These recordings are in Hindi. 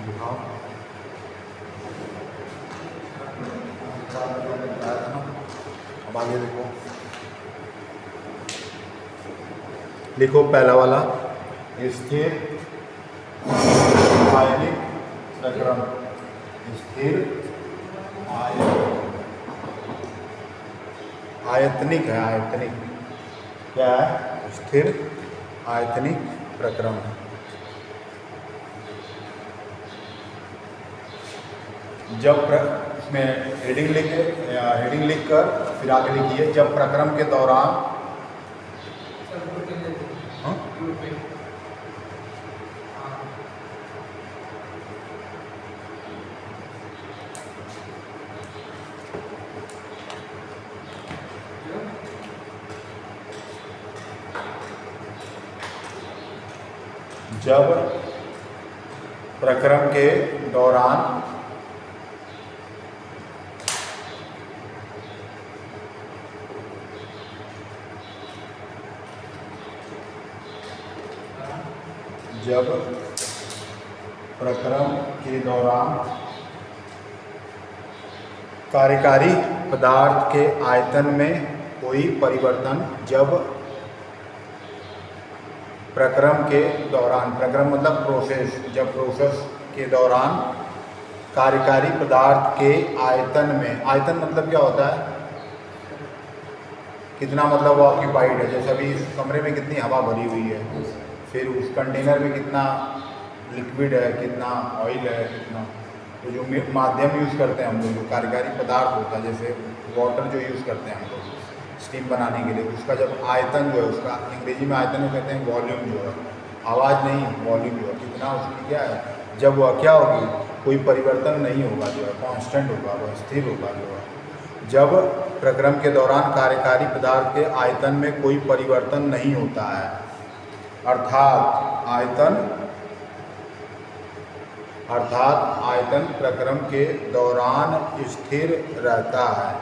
दिखाओ। अब आगे देखो, लिखो पहला वाला स्थिर आयनिक प्रक्रम। स्थिर आयतनिक है, आयतनिक क्या है? स्थिर आयतनिक प्रक्रम। जब इसमें हेडिंग लिख कर फिर आगे लिखिए, जब प्रक्रम के दौरान जब प्रक्रम के दौरान जब प्रक्रम के दौरान कार्यकारी पदार्थ के आयतन में कोई परिवर्तन, जब प्रक्रम के दौरान, प्रक्रम मतलब प्रोसेस, जब प्रोसेस के दौरान कार्यकारी पदार्थ के आयतन में, आयतन मतलब क्या होता है? कितना मतलब वो ऑक्यूपाइड है। जैसे अभी इस कमरे में कितनी हवा भरी हुई है, फिर उस कंटेनर में कितना लिक्विड है, कितना ऑयल है, कितना, तो जो माध्यम यूज़ करते हैं हम लोग, जो कार्यकारी पदार्थ होता है, जैसे वाटर जो यूज़ करते हैं हम लोग स्टीम बनाने के लिए, उसका जब आयतन जो है, उसका अंग्रेजी में आयतन को कहते हैं वॉल्यूम जो है, आवाज़ नहीं, वॉल्यूम जो है, कितना उसकी क्या है, जब वह क्या होगी, कोई परिवर्तन नहीं होगा, जो है कांस्टेंट होगा, वह स्थिर होगा जो है। जब प्रक्रम के दौरान कार्यकारी पदार्थ के आयतन में कोई परिवर्तन नहीं होता है, अर्थात आयतन प्रक्रम के दौरान स्थिर रहता है।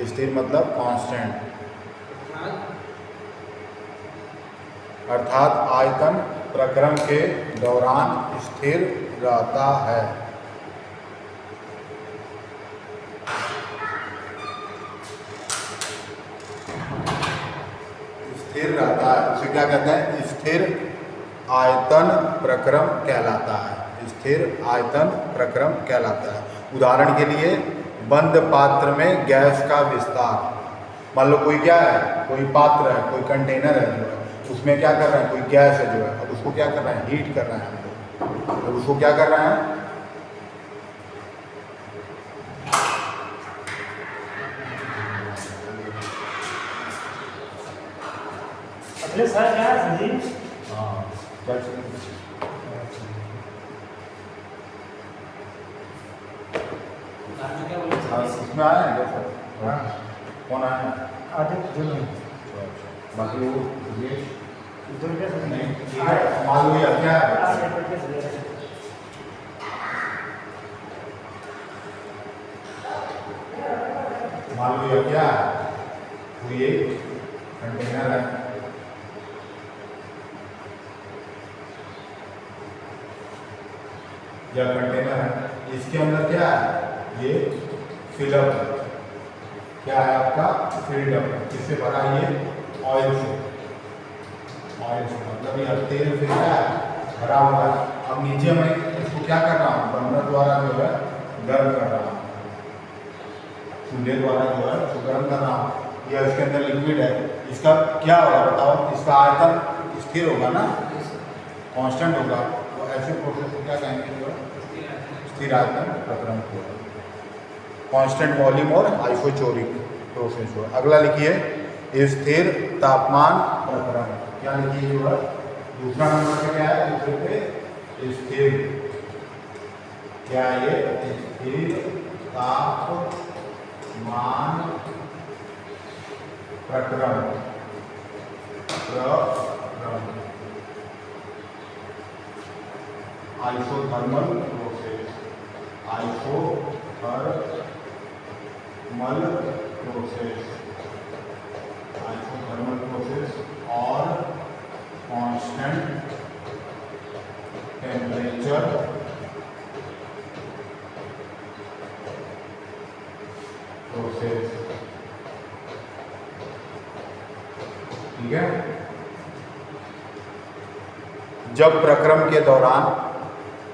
स्थिर मतलब कांस्टेंट, अर्थात आयतन प्रक्रम के दौरान स्थिर रहता है। स्थिर रहता है, उसे क्या कहते हैं? स्थिर आयतन प्रक्रम कहलाता है। स्थिर आयतन प्रक्रम कहलाता है। उदाहरण के लिए बंद पात्र में गैस का विस्तार। मान लो कोई क्या है, कोई पात्र है, कोई कंटेनर है जो है, उसमें क्या कर रहे हैं, कोई गैस है जो है, अब उसको क्या कर रहे हैं, हीट कर रहे हैं हम लोग। अब उसको क्या कर रहे हैं, अगले सर क्या है जी? हाँ, इसमें आया है क्या सर? कौन आया है? आधे जो नहीं बाकी वो ये इधर कैसे नहीं मालूम है क्या है? मालूम है क्या है? तो ये कंटेनर है, या कंटेनर है, इसके अंदर क्या है, ये फिलअप, क्या है आपका फिल्डअप, किससे भरा है ये? ऑयल से। ऑयल से मतलब ये तेल फिर क्या है, भरा हुआ है। अब नीचे मैं इसको क्या कर रहा हूँ, बर्नर द्वारा जो है गर्म कर रहा हूँ, चूल्हे द्वारा जो है उसको गर्म कर रहा हूँ। ये इसके अंदर लिक्विड है, इसका क्या होगा बताओ? इसका आयतन स्थिर होगा ना, कांस्टेंट होगा। तो ऐसे प्रोसेस को क्या कहेंगे, जो स्थिर आयतन प्रक्रम को, कांस्टेंट वॉल्यूम और आइसोचोरिक प्रोसेस हो। अगला लिखिए स्थिर तापमान प्रक्रम। क्या लिखिए, जो है दूसरा नंबर पे क्या है, दूसरे पे स्थिर, क्या ये स्थिर तापमान प्रक्रम। आइसोथर्मल प्रोसेस, आइसोथर्मल प्रोसेस और कांस्टेंट टेम्परेचर प्रोसेस। ठीक है, जब प्रक्रम के दौरान,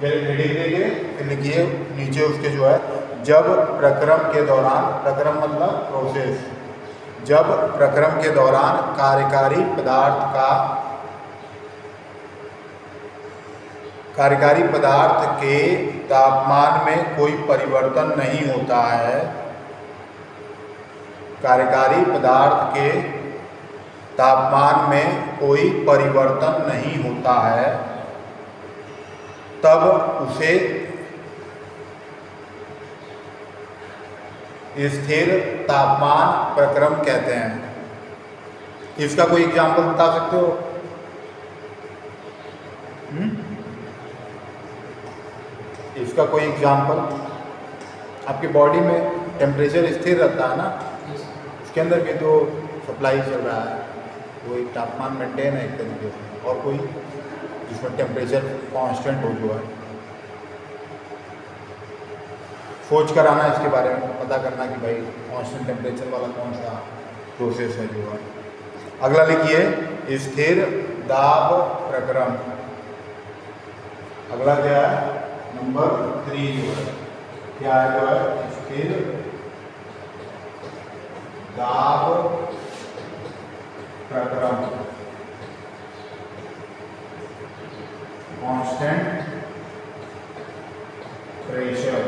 देखिए फिर लिखिए नीचे उसके जो है, जब प्रक्रम के दौरान, प्रक्रम मतलब प्रोसेस, जब प्रक्रम के दौरान कार्यकारी पदार्थ के तापमान में कोई परिवर्तन नहीं होता है, कार्यकारी पदार्थ के तापमान में कोई परिवर्तन नहीं होता है, तब उसे स्थिर तापमान प्रक्रम कहते हैं। इसका कोई एग्जाम्पल बता सकते हो? इसका कोई एग्जाम्पल? आपकी बॉडी में टेम्परेचर स्थिर रहता है ना, उसके अंदर भी तो सप्लाई चल रहा है, वही तापमान मेंटेन है एक तरीके से, और कोई जिसमें टेम्परेचर कांस्टेंट हो जो है। सोच कर आना इसके बारे में, पता करना कि भाई कांस्टेंट टेम्परेचर वाला कौन सा प्रोसेस है जो है। अगला लिखिए स्थिर दाब प्रक्रम। अगला क्या है? नंबर 3 जो है, क्या है जो है? स्थिर दाब प्रक्रम, कांस्टेंट प्रेशर।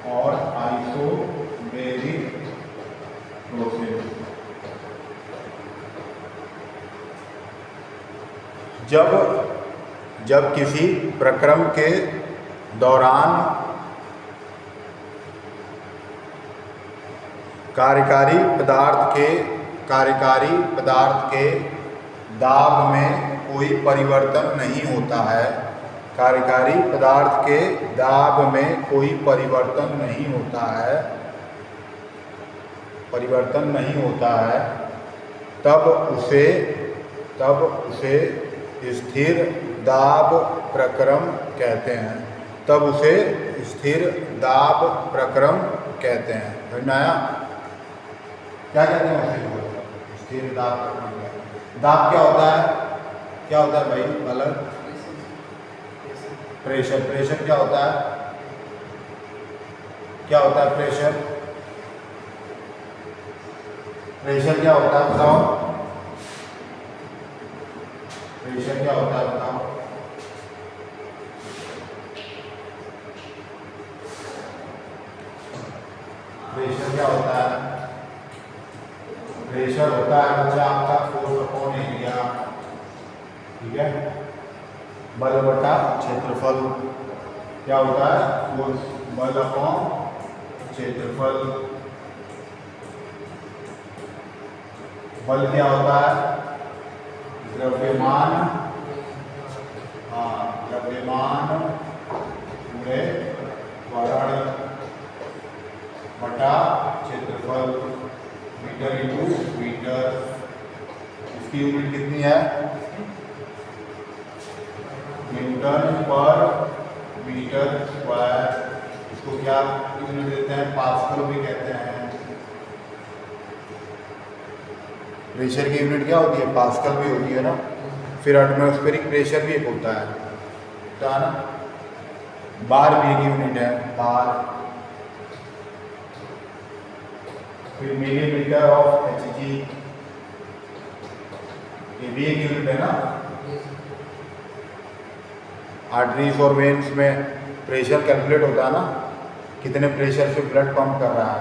और आइसोबैरिक प्रोसेस। जब किसी प्रक्रम के दौरान कार्यकारी पदार्थ के दाब में कोई परिवर्तन नहीं होता है, कार्यकारी पदार्थ के दाब में कोई परिवर्तन नहीं होता है, तब उसे स्थिर दाब प्रक्रम कहते हैं। तब उसे स्थिर दाब प्रक्रम कहते हैं। समझाया? क्या कहते हैं उसे? स्थिर दाब प्रक्रम। दाब क्या होता है? क्या होता है भाई? अलग प्रेशर। प्रेशर क्या होता है? क्या होता है प्रेशर? प्रेशर क्या होता है बताओ? प्रेशर क्या होता है बताओ? प्रेशर क्या होता है? प्रेशर होता है बच्चा आपका फोर्स अपॉन एरिया। ठीक है, बल बटा क्षेत्रफल। क्या होता है? फोर्स, बल अपॉन क्षेत्रफल। बल क्या होता है? द्रव्यमान, द्रव्यमान पूरे त्वरण बटा क्षेत्रफल, मीटर इंटू मीटर। इसकी यूनिट कितनी है? न्यूटन पर मीटर स्क्वायर। इसको क्या यूनिट देते हैं? पास्कल भी कहते हैं। प्रेशर की यूनिट क्या होती है? पास्कल भी होती है ना। फिर एटमॉस्फेरिक प्रेशर भी एक होता है ना। बार भी एक यूनिट है, बार। फिर मिलीमीटर ऑफ Hg, ये भी एक यूनिट है ना। आर्टरीज और वेन्स में प्रेशर कैलकुलेट होता है ना, कितने प्रेशर से ब्लड पंप कर रहा है,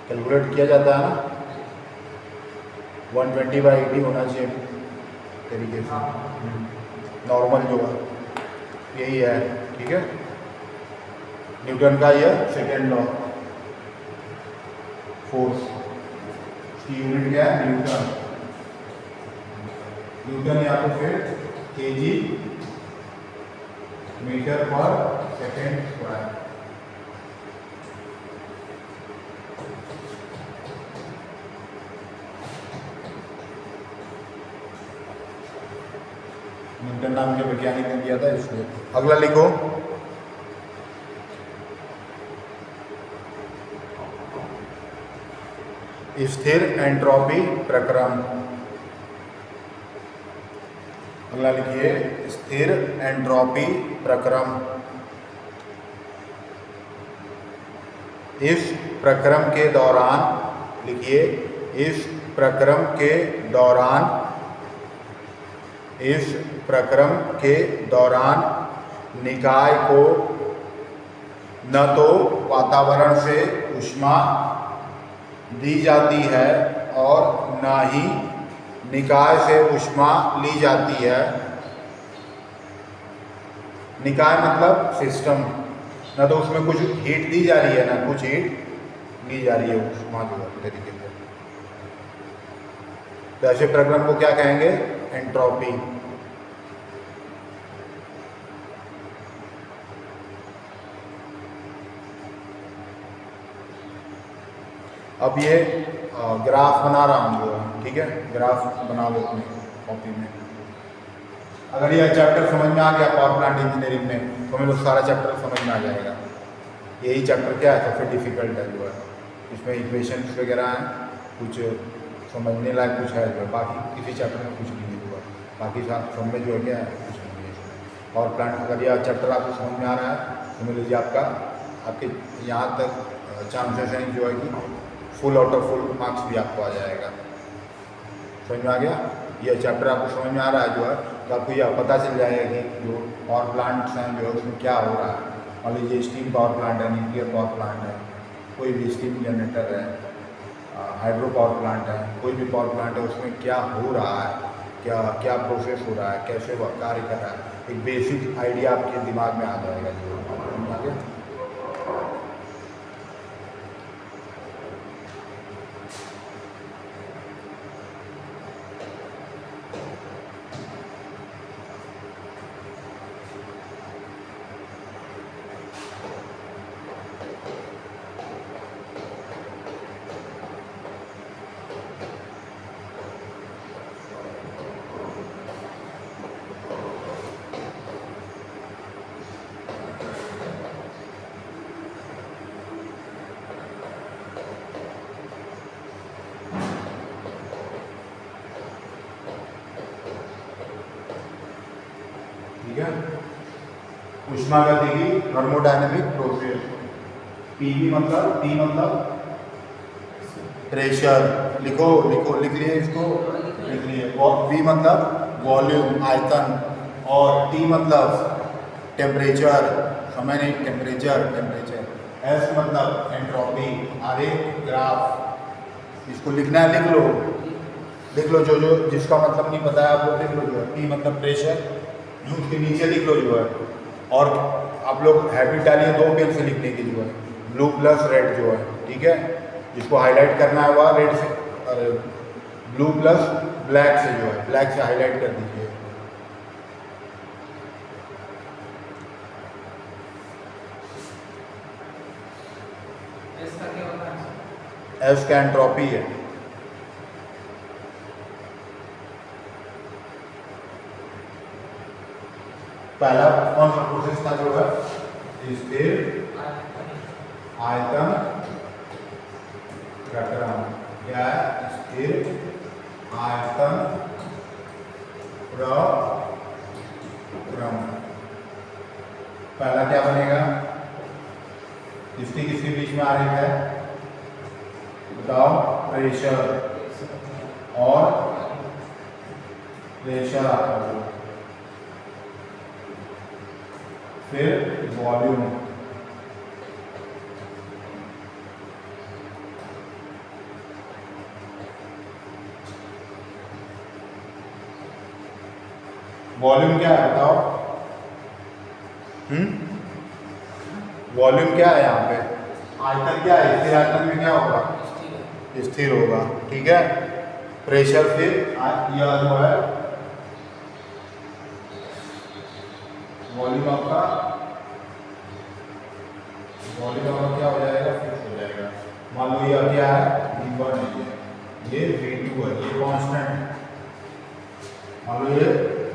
कैलकुलेट किया जाता है ना। 120/80 होना चाहिए तरीके से, नॉर्मल जो है यही है। ठीक है, न्यूटन का यह सेकेंड लॉ, फोर्स की यूनिट क्या है? न्यूटन। न्यूटन या तो फिर केजी मीटर पर सेकेंड स्क्वायर। न्यूटन नाम के वैज्ञानिक ने दिया था इसलिए। अगला लिखो, स्थिर एंट्रोपी प्रक्रम। अगला लिखिए, स्थिर एंट्रोपी प्रक्रम। इस प्रक्रम के दौरान, लिखिए, इस प्रक्रम के दौरान, इस प्रक्रम के दौरान निकाय को न तो वातावरण से ऊष्मा दी जाती है और न ही निकाय से ऊष्मा ली जाती है। निकाय मतलब सिस्टम, ना तो उसमें कुछ हीट दी जा रही है ना कुछ हीट ली जा रही है, ऊष्मा जो तरीके से। तो ऐसे प्रक्रम को क्या कहेंगे? एंट्रोपी। अब ये ग्राफ बना रहा हूँ जो है, ठीक है, ग्राफ बना लो अपनी कॉपी में। अगर यह चैप्टर समझ में आ गया पावर प्लांट इंजीनियरिंग में तो हमें तो सारा चैप्टर समझ में आ जाएगा। यही चैप्टर क्या है, सबसे डिफिकल्ट है जो है। इसमें इक्वेशंस वगैरह हैं, कुछ समझने लायक कुछ है जो है, बाकी किसी चैप्टर में कुछ नहीं हुआ। बाकी सब में जो है क्या है, कुछ नहीं है इसमें। पावर प्लांट अगर यह चैप्टर आपको समझ में आ रहा है तो समझ लीजिए आपके यहाँ तक चांसेस हैं जो है कि full out of full marks भी आपको आ जाएगा। समझ में आ गया? यह चैप्टर आपको समझ में आ रहा है जो है, तो आपको यह पता चल जाएगा कि जो पावर प्लांट्स हैं जो है उसमें क्या हो रहा है। मान लीजिए स्टीम पावर प्लांट है, न्यूक्लियर पावर प्लांट है, कोई भी स्टीम जनरेटर है, हाइड्रो पावर प्लांट है, कोई भी पावर प्लांट है, उसमें क्या हो रहा है, क्या क्या प्रोसेस हो रहा है, कैसे वह कार्य कर रहा है, एक बेसिक आइडिया आपके दिमाग में आ जाएगा जो समझ में आ गया। ठीक है, ऊष्मागतिकी थर्मोडायनेमिक प्रोसेस। पी मतलब प्रेशर। लिखो लिखो, लिख लिए इसको, लिख लिए। वी मतलब वॉल्यूम, आयतन, और टी मतलब टेम्परेचर, समय नहीं, टेम्परेचर। एस मतलब एंट्रोपी। आगे ग्राफ, इसको लिखना है, लिख लो जो जिसका मतलब नहीं पता है आप लोग लिख लो जो है। टी मतलब प्रेशर, उसके नीचे लिख लो जो है। और आप लोग हैबिट डालिए 2 पेन से लिखने की जो है, ब्लू प्लस रेड जो है, ठीक है। जिसको हाईलाइट करना है वह रेड से, और ब्लू प्लस ब्लैक से जो है, ब्लैक से हाईलाइट कर दीजिए। एस का एंट्रोपी है। पहला कौन सा प्रोसेस था जो है, स्थिर आयतन प्रक्रम। क्या है? स्थिर आयतन प्रक्रम। पहला क्या बनेगा? किसके बीच में आ रही है बताओ? प्रेशर और प्रेशर आता है, फिर वॉल्यूम। वॉल्यूम क्या है बताओ? वॉल्यूम क्या है यहाँ पे? आयतन क्या है? स्थिर आयतन में क्या होगा? स्थिर होगा, ठीक है। प्रेशर फिर यह जो है वॉल्यूम आपका क्या हो जाएगा? फिक्स हो जाएगा। मान लो यह क्या है? V1 है, ये V2 है, ये कांस्टेंट है। मान लो ये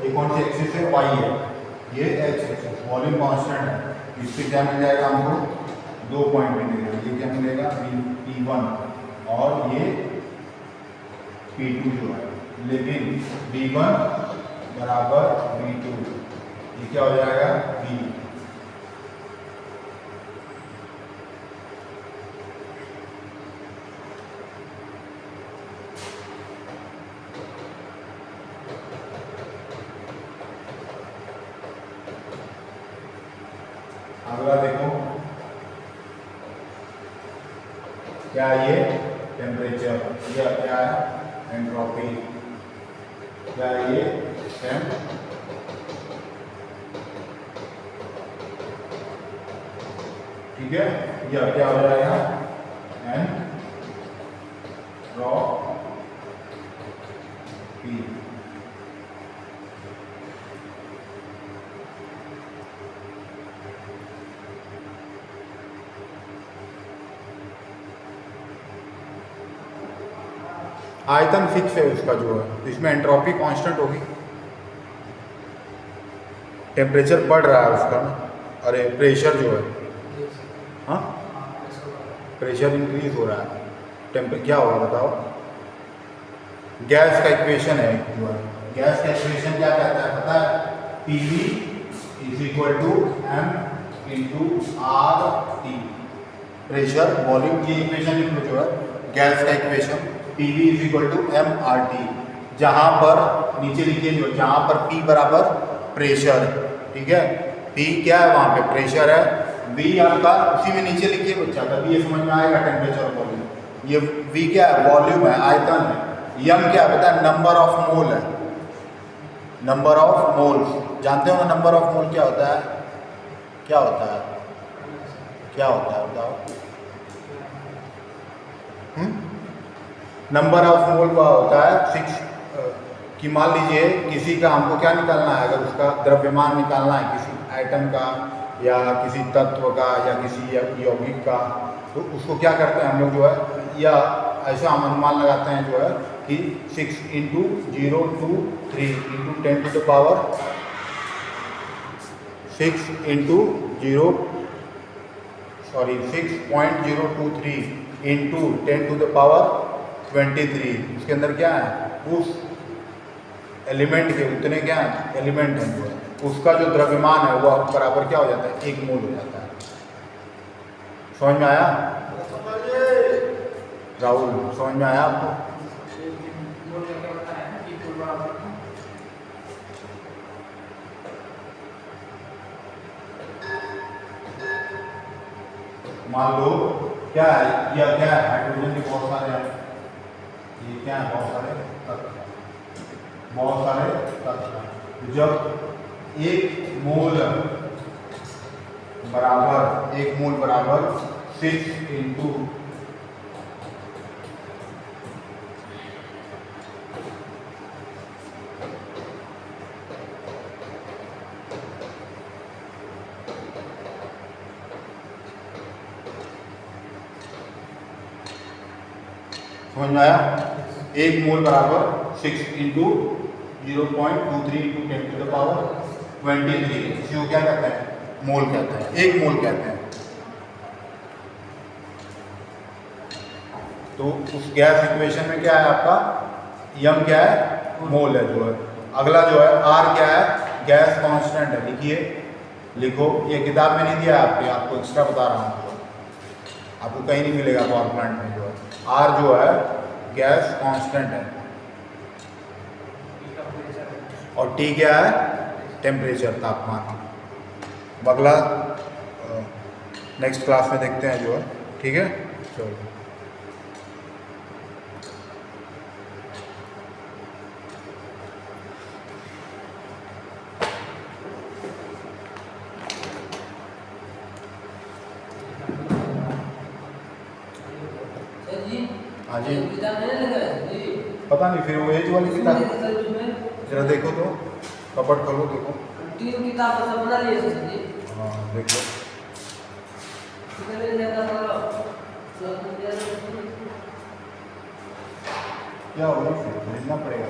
ये कौन सी एक्सिस है, वाई है, ये एक्स एक्सिस, वॉल्यूम कांस्टेंट है, इससे क्या मिल जाएगा हमको, 2 पॉइंट मिलेगा, ये क्या मिलेगा P1 और ये P2 जो है, लेकिन B1 बराबर B2, ये क्या हो जाएगा B। अगला देखो, क्या ये टेम्परेचर, या क्या है एंट्रोपी, क्या ये टेम्प, ठीक है, यह क्या हो जाएगा एंट्रोपी। आयतन फिक्स है उसका जो है, तो इसमें एंट्रोपी कांस्टेंट होगी, टेम्परेचर बढ़ रहा है उसका ना, अरे प्रेशर जो है, हाँ प्रेशर इंक्रीज हो रहा है, क्या होगा बताओ, गैस का इक्वेशन है जो है, गैस का इक्वेशन क्या कहता है पता है, PV = m × RT, pressure volume, ये इक्वेशन लिख लो जो है गैस का इक्वेशन, PV = mRT, जहाँ पर नीचे लिखिए जो, जहाँ पर P बराबर प्रेशर, ठीक है, P क्या है वहाँ पे प्रेशर है, V आपका उसी में नीचे लिखिए बच्चा, तभी ये समझ में आएगा टेम्परेचर और वॉल्यूम, ये V क्या है वॉल्यूम है, आयतन है, m क्या पता है नंबर ऑफ मोल है, नंबर ऑफ मोल्स, जानते हो ना नंबर ऑफ मोल क्या होता है, क्या होता है, क्या होता है बताओ, नंबर ऑफ मोल का होता है 6, कि मान लीजिए किसी का हमको क्या निकालना है, अगर उसका द्रव्यमान निकालना है किसी आइटम का या किसी तत्व का या किसी यौगिक का, तो उसको क्या करते हैं हम लोग जो है, या ऐसा हम अनुमान लगाते हैं जो है कि 6 × 023 × 10⁻⁶ 6.023 × 10⁻23, इसके अंदर क्या है, उस एलिमेंट के उतने क्या है एलिमेंट हैं जो है, उसका जो द्रव्यमान है वो बराबर क्या हो जाता है, 1 मोल हो जाता है। समझ में आया राहुल, समझ में आया आपको? मान लो क्या है, यह क्या है, हाइड्रोजन के बहुत सारे हैं, ये क्या है बहुत सारे तत्व, बहुत सारे तत्व, जब 1 मोल बराबर 6 × समझ में आया, 1 मोल बराबर 6 × 0.23 × 10⁻23, इसी को क्या कहते हैं, मोल कहते हैं, 1 मोल कहते हैं। तो उस गैस इक्वेशन में क्या है आपका, m क्या है मोल है जो है, अगला जो है R क्या है, गैस कांस्टेंट है, लिखिए, लिखो, ये किताब में नहीं दिया है आपको एक्स्ट्रा बता रहा हूँ, आपको कहीं नहीं मिलेगा पावर प्लांट में जो है, R जो है गैस कांस्टेंट है, और T क्या है टेम्परेचर, तापमान। अगला नेक्स्ट क्लास में देखते हैं जो है, ठीक है, चलो। हाँ जी, पता नहीं फिर वो एज वाली किताब, जरा देखो तो, कपट खोलो देखो, किताब सब बना लिए सर जी। हाँ देखो, क्या होगा, फिर भेजना पड़ेगा।